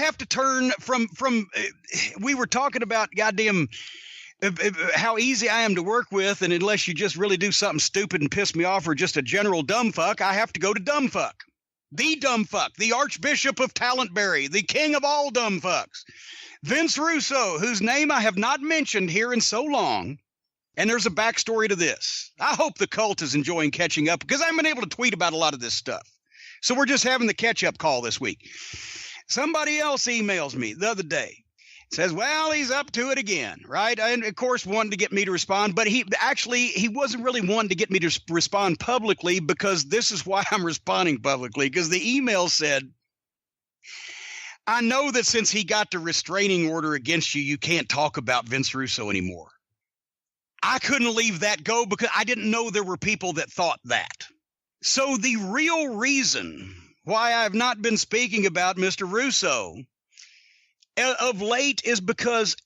have to turn from we were talking about goddamn how easy I am to work with, and unless you just really do something stupid and piss me off or just a general dumb fuck, I have to go to dumb fuck. The dumb fuck, the Archbishop of Talentberry, the king of all dumb fucks, Vince Russo, whose name I have not mentioned here in so long. And there's a backstory to this. I hope the cult is enjoying catching up because I haven't been able to tweet about a lot of this stuff. So we're just having the catch-up call this week. Somebody else emails me the other day. Says, well, he's up to it again, right? And, of course, wanted to get me to respond. But he wasn't really wanting to get me to respond publicly because this is why I'm responding publicly. Because the email said, I know that since he got the restraining order against you, you can't talk about Vince Russo anymore. I couldn't leave that go because I didn't know there were people that thought that. So the real reason why I've not been speaking about Mr. Russo of late is because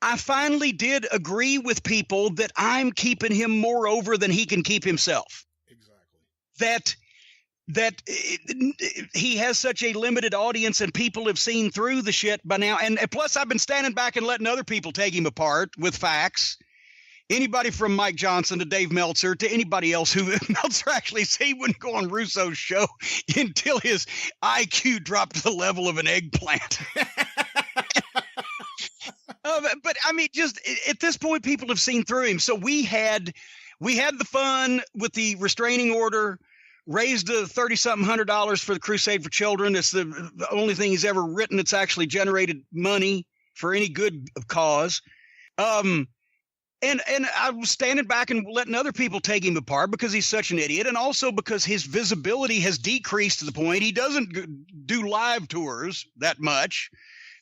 I finally did agree with people that I'm keeping him more over than he can keep himself. Exactly. That he has such a limited audience and people have seen through the shit by now. And plus I've been standing back and letting other people take him apart with facts. Anybody from Mike Johnson to Dave Meltzer to anybody else who Meltzer actually said he wouldn't go on Russo's show until his IQ dropped to the level of an eggplant. But I mean, just at this point, people have seen through him. So we had the fun with the restraining order, raised the $3,700 for the Crusade for Children. It's the only thing he's ever written that's actually generated money for any good cause. And I was standing back and letting other people take him apart because he's such an idiot, and also because his visibility has decreased to the point he doesn't do live tours that much.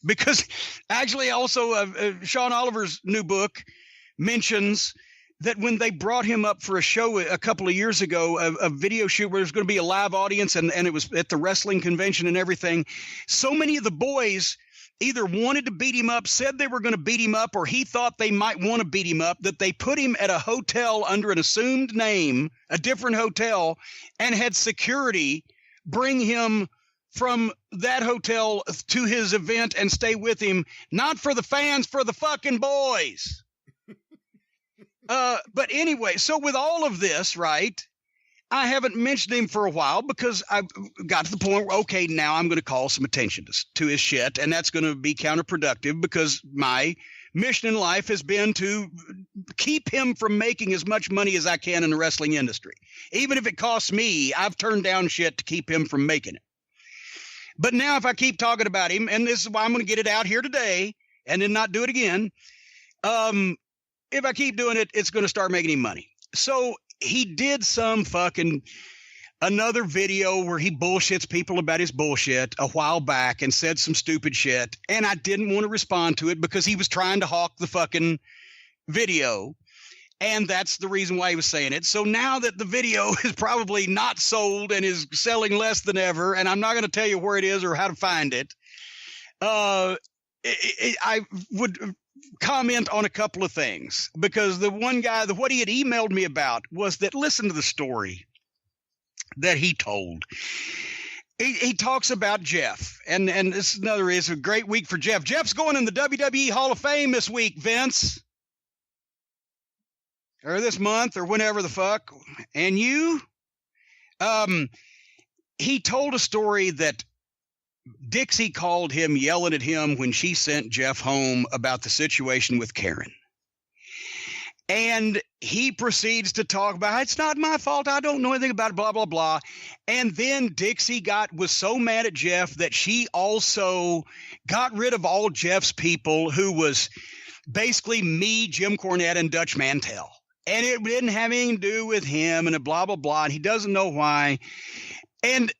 Because actually also Sean Oliver's new book mentions that when they brought him up for a show a couple of years ago, a video shoot where there's going to be a live audience and it was at the wrestling convention and everything, so many of the boys either wanted to beat him up, said they were going to beat him up, or he thought they might want to beat him up, that they put him at a hotel under an assumed name, a different hotel, and had security bring him from that hotel to his event and stay with him, not for the fans, for the fucking boys. But anyway, so with all of this, right, I haven't mentioned him for a while because I got to the point where, okay, now I'm going to call some attention to his shit, and that's going to be counterproductive because my mission in life has been to keep him from making as much money as I can in the wrestling industry. Even if it costs me, I've turned down shit to keep him from making it. But now if I keep talking about him, and this is why I'm going to get it out here today and then not do it again, if I keep doing it, it's going to start making him money. So he did another video where he bullshits people about his bullshit a while back and said some stupid shit. And I didn't want to respond to it because he was trying to hawk the fucking video. And that's the reason why he was saying it. So now that the video is probably not sold and is selling less than ever, and I'm not going to tell you where it is or how to find it, I would comment on a couple of things, because the one guy, what he had emailed me about was that, listen to the story that he told. He talks about Jeff, and this is a great week for Jeff. Jeff's going in the WWE Hall of Fame this week, Vince, or this month, or whenever the fuck. And he told a story that Dixie called him yelling at him when she sent Jeff home about the situation with Karen. And he proceeds to talk about, it's not my fault, I don't know anything about it, blah, blah, blah. And then Dixie was so mad at Jeff that she also got rid of all Jeff's people, who was basically me, Jim Cornette, and Dutch Mantel. And it didn't have anything to do with him and a blah, blah, blah. And he doesn't know why. And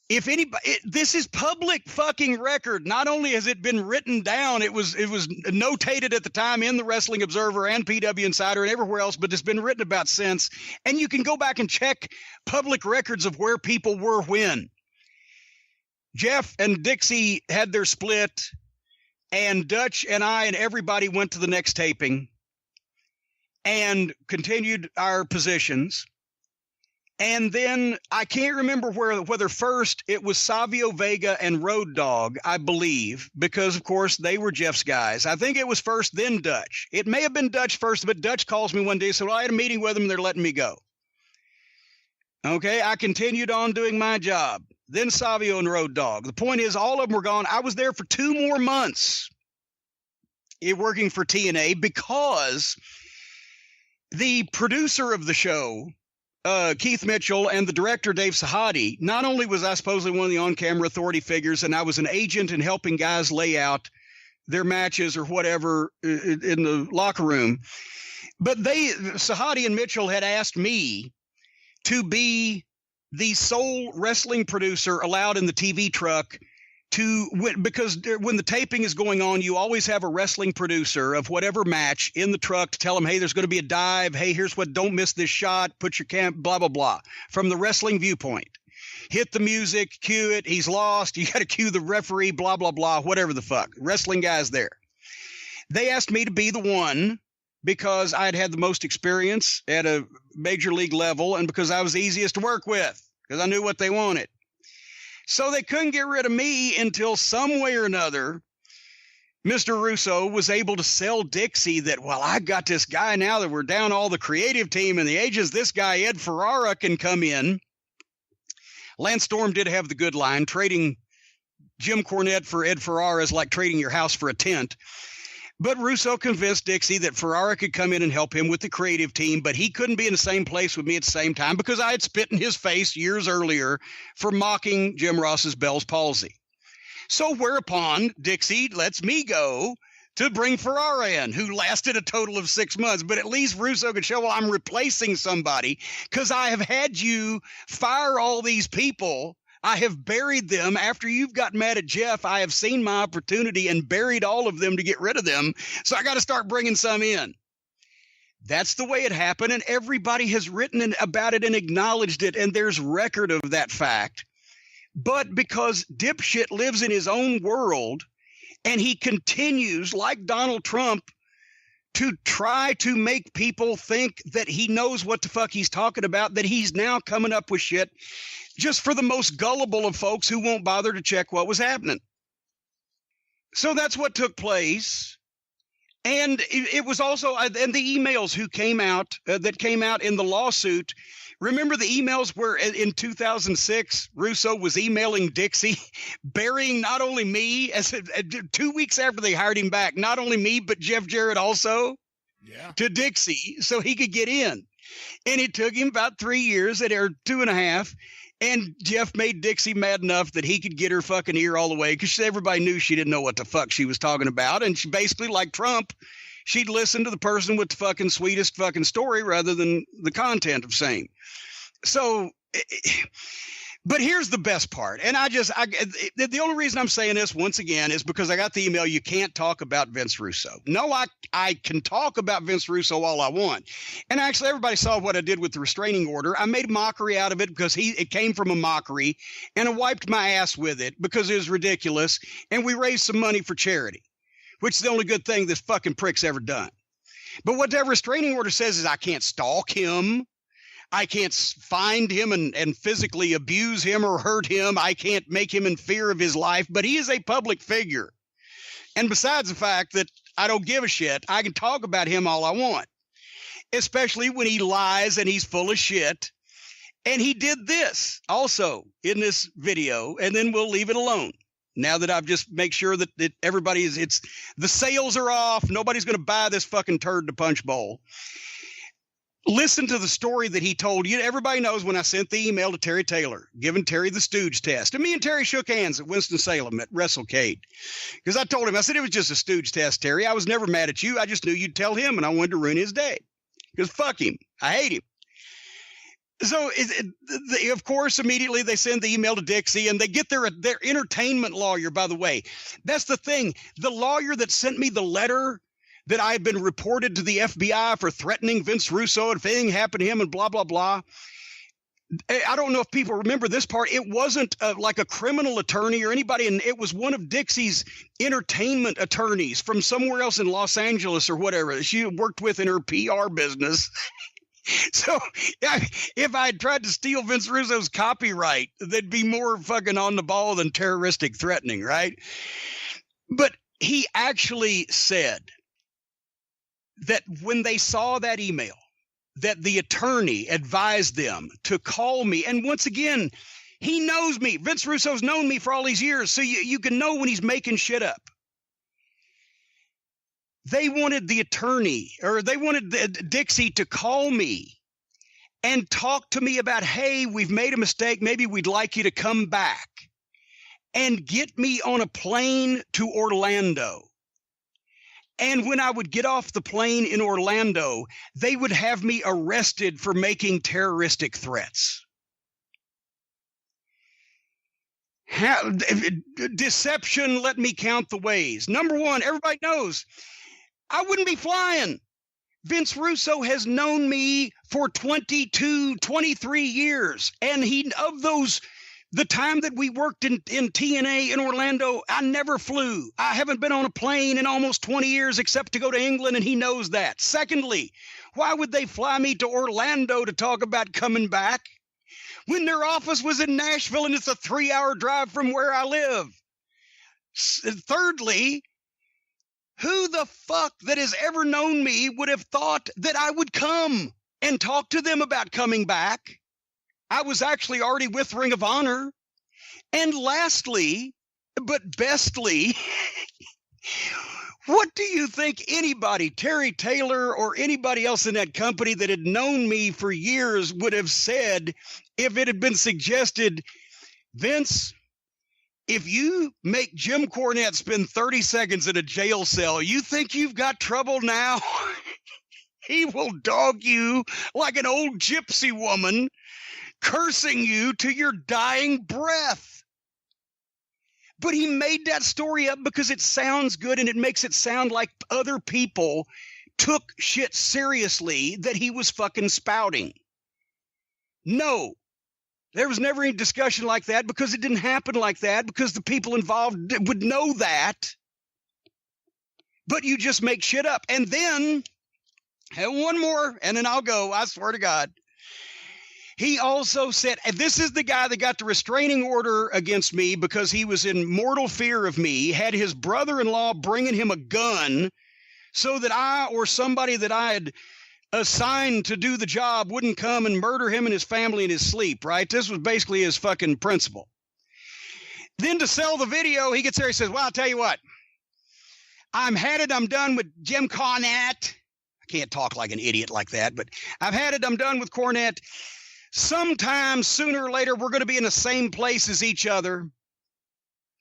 if anybody, this is public fucking record. Not only has it been written down, it was notated at the time in the Wrestling Observer and PW Insider and everywhere else, but it's been written about since. And you can go back and check public records of where people were when. Jeff and Dixie had their split, and Dutch and I and everybody went to the next taping and continued our positions. And then I can't remember whether first it was Savio Vega and Road Dogg, I believe, because, of course, they were Jeff's guys. I think it was first, then Dutch. It may have been Dutch first, but Dutch calls me one day and said, well, I had a meeting with them and they're letting me go. Okay, I continued on doing my job. Then Savio and Road Dogg. The point is, all of them were gone. I was there for 2 more months working for TNA because the producer of the show, Keith Mitchell, and the director, Dave Sahadi, not only was I supposedly one of the on-camera authority figures, and I was an agent in helping guys lay out their matches or whatever in the locker room, but Sahadi and Mitchell had asked me to be the sole wrestling producer allowed in the TV truck because when the taping is going on, you always have a wrestling producer of whatever match in the truck to tell them, hey, there's going to be a dive. Hey, here's what, don't miss this shot. Put your blah, blah, blah. From the wrestling viewpoint, hit the music, cue it. He's lost. You got to cue the referee, blah, blah, blah, whatever the fuck. Wrestling guys there. They asked me to be the one because I'd had the most experience at a major league level and because I was the easiest to work with because I knew what they wanted. So they couldn't get rid of me until some way or another, Mr. Russo was able to sell Dixie that, well, I got this guy now that we're down all the creative team and the agents, this guy, Ed Ferrara, can come in. Lance Storm did have the good line, trading Jim Cornette for Ed Ferrara is like trading your house for a tent. But Russo convinced Dixie that Ferrara could come in and help him with the creative team, but he couldn't be in the same place with me at the same time because I had spit in his face years earlier for mocking Jim Ross's Bell's palsy. So whereupon Dixie lets me go to bring Ferrara in, who lasted a total of 6 months. But at least Russo could show, well, I'm replacing somebody because I have had you fire all these people. I have buried them. After you've got mad at Jeff, I have seen my opportunity and buried all of them to get rid of them. So I got to start bringing some in. That's the way it happened. And everybody has written about it and acknowledged it. And there's record of that fact. But because dipshit lives in his own world and he continues, like Donald Trump, to try to make people think that he knows what the fuck he's talking about, that he's now coming up with shit just for the most gullible of folks who won't bother to check what was happening. So that's what took place. And it was also, and the emails that came out in the lawsuit. Remember the emails where in 2006, Russo was emailing Dixie, burying not only me, 2 weeks after they hired him back, not only me, but Jeff Jarrett also to Dixie so he could get in. And it took him about 3 years, or 2.5. And Jeff made Dixie mad enough that he could get her fucking ear all the way because everybody knew she didn't know what the fuck she was talking about. And she basically, like Trump, she'd listen to the person with the fucking sweetest fucking story rather than the content of same. So, but here's the best part. And the only reason I'm saying this once again is because I got the email, you can't talk about Vince Russo. No, I can talk about Vince Russo all I want. And actually everybody saw what I did with the restraining order. I made a mockery out of it because it came from a mockery and I wiped my ass with it because it was ridiculous. And we raised some money for charity, which is the only good thing this fucking prick's ever done. But what that restraining order says is I can't stalk him. I can't find him and physically abuse him or hurt him. I can't make him in fear of his life, but he is a public figure. And besides the fact that I don't give a shit, I can talk about him all I want, especially when he lies and he's full of shit. And he did this also in this video, and then we'll leave it alone. Now that I've just make sure that everybody the sales are off. Nobody's going to buy this fucking turd to punch bowl. Listen to the story that he told you. Everybody knows when I sent the email to Terry Taylor, giving Terry the Stooge test. And me and Terry shook hands at Winston-Salem at WrestleCade. Because I told him, I said, it was just a Stooge test, Terry. I was never mad at you. I just knew you'd tell him, and I wanted to ruin his day. Because fuck him. I hate him. So, of course, immediately they send the email to Dixie, and they get their entertainment lawyer, by the way. That's the thing. The lawyer that sent me the letter that I had been reported to the FBI for threatening Vince Russo if anything happened to him and blah, blah, blah. I don't know if people remember this part. It wasn't like a criminal attorney or anybody, and it was one of Dixie's entertainment attorneys from somewhere else in Los Angeles or whatever that she worked with in her PR business. So if I had tried to steal Vince Russo's copyright, they'd be more fucking on the ball than terroristic threatening, right? But he actually said that when they saw that email, that the attorney advised them to call me. And once again, he knows me. Vince Russo's known me for all these years, so you can know when he's making shit up. They wanted the attorney, or they wanted Dixie to call me and talk to me about, hey, we've made a mistake. Maybe we'd like you to come back and get me on a plane to Orlando. And when I would get off the plane in Orlando, they would have me arrested for making terroristic threats. Deception, let me count the ways. Number one, everybody knows I wouldn't be flying. Vince Russo has known me for 22, 23 years. And the time that we worked in TNA in Orlando, I never flew. I haven't been on a plane in almost 20 years except to go to England, and he knows that. Secondly, why would they fly me to Orlando to talk about coming back when their office was in Nashville and it's a 3-hour drive from where I live? Thirdly, who the fuck that has ever known me would have thought that I would come and talk to them about coming back? I was actually already with Ring of Honor. And lastly, but bestly, what do you think anybody, Terry Taylor or anybody else in that company that had known me for years would have said if it had been suggested, Vince, if you make Jim Cornette spend 30 seconds in a jail cell, you think you've got trouble now? He will dog you like an old gypsy woman, cursing you to your dying breath. But he made that story up because it sounds good and it makes it sound like other people took shit seriously that he was fucking spouting. No. There was never any discussion like that because it didn't happen like that, because the people involved would know that. But you just make shit up. And then, one more, and then I'll go, I swear to God. He also said, and this is the guy that got the restraining order against me because he was in mortal fear of me, had his brother-in-law bringing him a gun so that I or somebody that I had assigned to do the job wouldn't come and murder him and his family in his sleep, right? This was basically his fucking principle. Then to sell the video, he gets there, he says, well, I'll tell you what. I'm done with Jim Cornette. I can't talk like an idiot like that, but I'm done with Cornette. Sometime sooner or later, we're going to be in the same place as each other.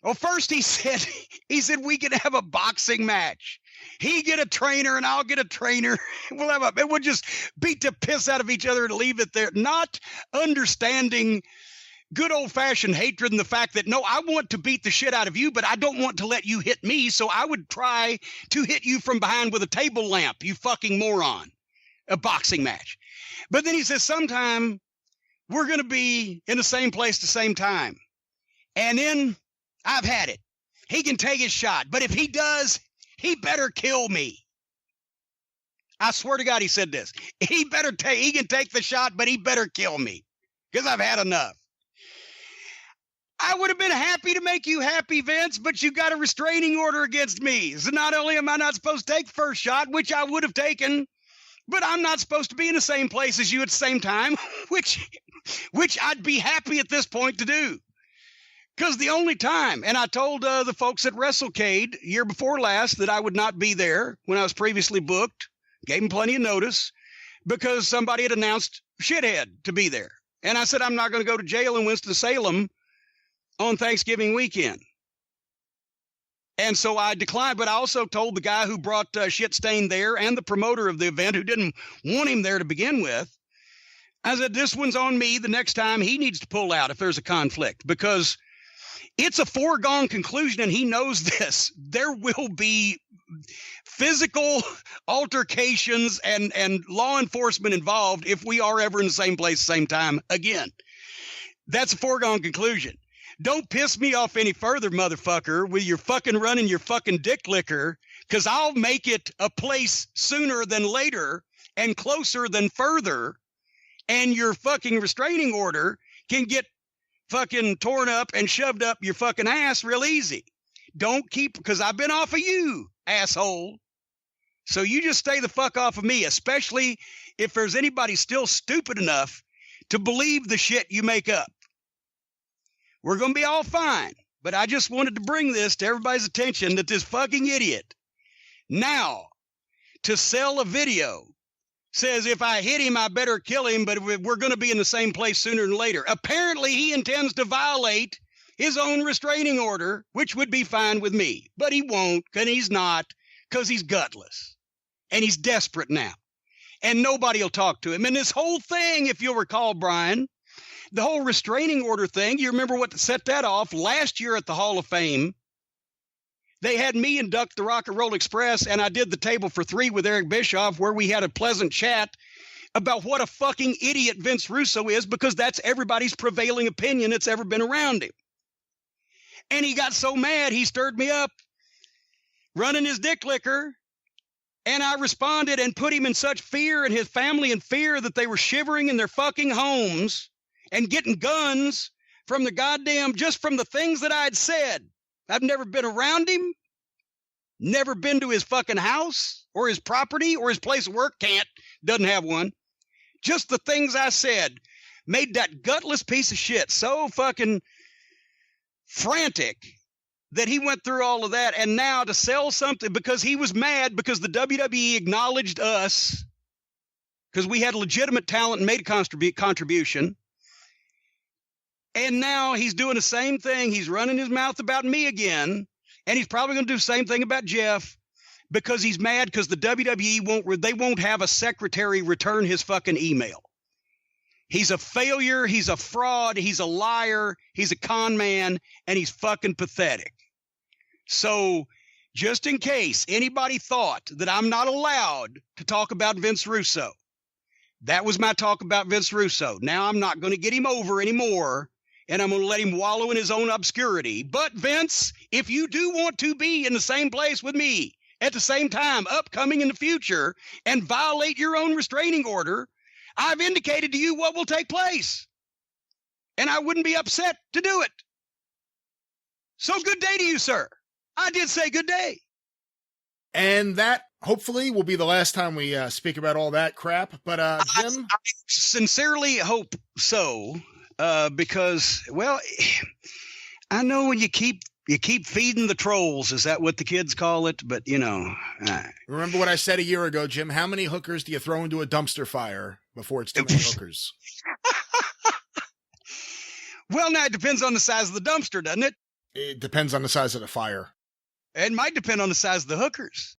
Well, first he said we could have a boxing match. He get a trainer and I'll get a trainer. We'll just beat the piss out of each other and leave it there. Not understanding good old fashioned hatred and the fact that, no, I want to beat the shit out of you, but I don't want to let you hit me. So I would try to hit you from behind with a table lamp, you fucking moron. A boxing match. But then he says, sometime we're going to be in the same place the same time. And then I've had it. He can take his shot. But if he does, he better kill me. I swear to God, he said this. He can take the shot, but he better kill me because I've had enough. I would have been happy to make you happy, Vince, but you got a restraining order against me. So not only am I not supposed to take the first shot, which I would have taken, but I'm not supposed to be in the same place as you at the same time, which I'd be happy at this point to do. Because the only time, and I told the folks at WrestleCade year before last that I would not be there when I was previously booked, gave them plenty of notice, because somebody had announced shithead to be there. And I said, I'm not going to go to jail in Winston-Salem on Thanksgiving weekend. And so I declined, but I also told the guy who brought Shit Stain there and the promoter of the event who didn't want him there to begin with, I said, this one's on me. The next time he needs to pull out if there's a conflict, because it's a foregone conclusion, and he knows this. There will be physical altercations and law enforcement involved if we are ever in the same place, same time again. That's a foregone conclusion. Don't piss me off any further, motherfucker, with your fucking running your fucking dick liquor, because I'll make it a place sooner than later, and closer than further, and your fucking restraining order can get fucking torn up and shoved up your fucking ass real easy. Don't keep, because I've been off of you, asshole. So you just stay the fuck off of me, especially if there's anybody still stupid enough to believe the shit you make up. We're going to be all fine, but I just wanted to bring this to everybody's attention that this fucking idiot now to sell a video says if I hit him, I better kill him, but we're going to be in the same place sooner than later. Apparently, he intends to violate his own restraining order, which would be fine with me, but he won't, and he's not, because he's gutless, and he's desperate now, and nobody will talk to him. And this whole thing, if you'll recall, Brian, the whole restraining order thing, you remember what set that off last year at the Hall of Fame? They had me induct the Rock and Roll Express, and I did the Table for Three with Eric Bischoff, where we had a pleasant chat about what a fucking idiot Vince Russo is, because that's everybody's prevailing opinion that's ever been around him. And he got so mad, he stirred me up, running his dick liquor, and I responded and put him in such fear and his family in fear that they were shivering in their fucking homes and getting guns from the goddamn, just from the things that I'd said. I've never been around him, never been to his fucking house or his property or his place of work. Doesn't have one. Just the things I said made that gutless piece of shit so fucking frantic that he went through all of that. And now to sell something because he was mad because the WWE acknowledged us because we had legitimate talent and made a contribution. And now he's doing the same thing. He's running his mouth about me again. And he's probably going to do the same thing about Jeff because he's mad because the WWE won't have a secretary return his fucking email. He's a failure. He's a fraud. He's a liar. He's a con man. And he's fucking pathetic. So just in case anybody thought that I'm not allowed to talk about Vince Russo, that was my talk about Vince Russo. Now I'm not going to get him over anymore. And I'm going to let him wallow in his own obscurity. But, Vince, if you do want to be in the same place with me at the same time, upcoming in the future, and violate your own restraining order, I've indicated to you what will take place. And I wouldn't be upset to do it. So good day to you, sir. I did say good day. And that, hopefully, will be the last time we speak about all that crap. But, Jim? I sincerely hope so. Because, well, I know when you keep feeding the trolls, is that what the kids call it? But, you know. Remember what I said a year ago, Jim? How many hookers do you throw into a dumpster fire before it's too many hookers? Well, now it depends on the size of the dumpster, doesn't it? It depends on the size of the fire. It might depend on the size of the hookers.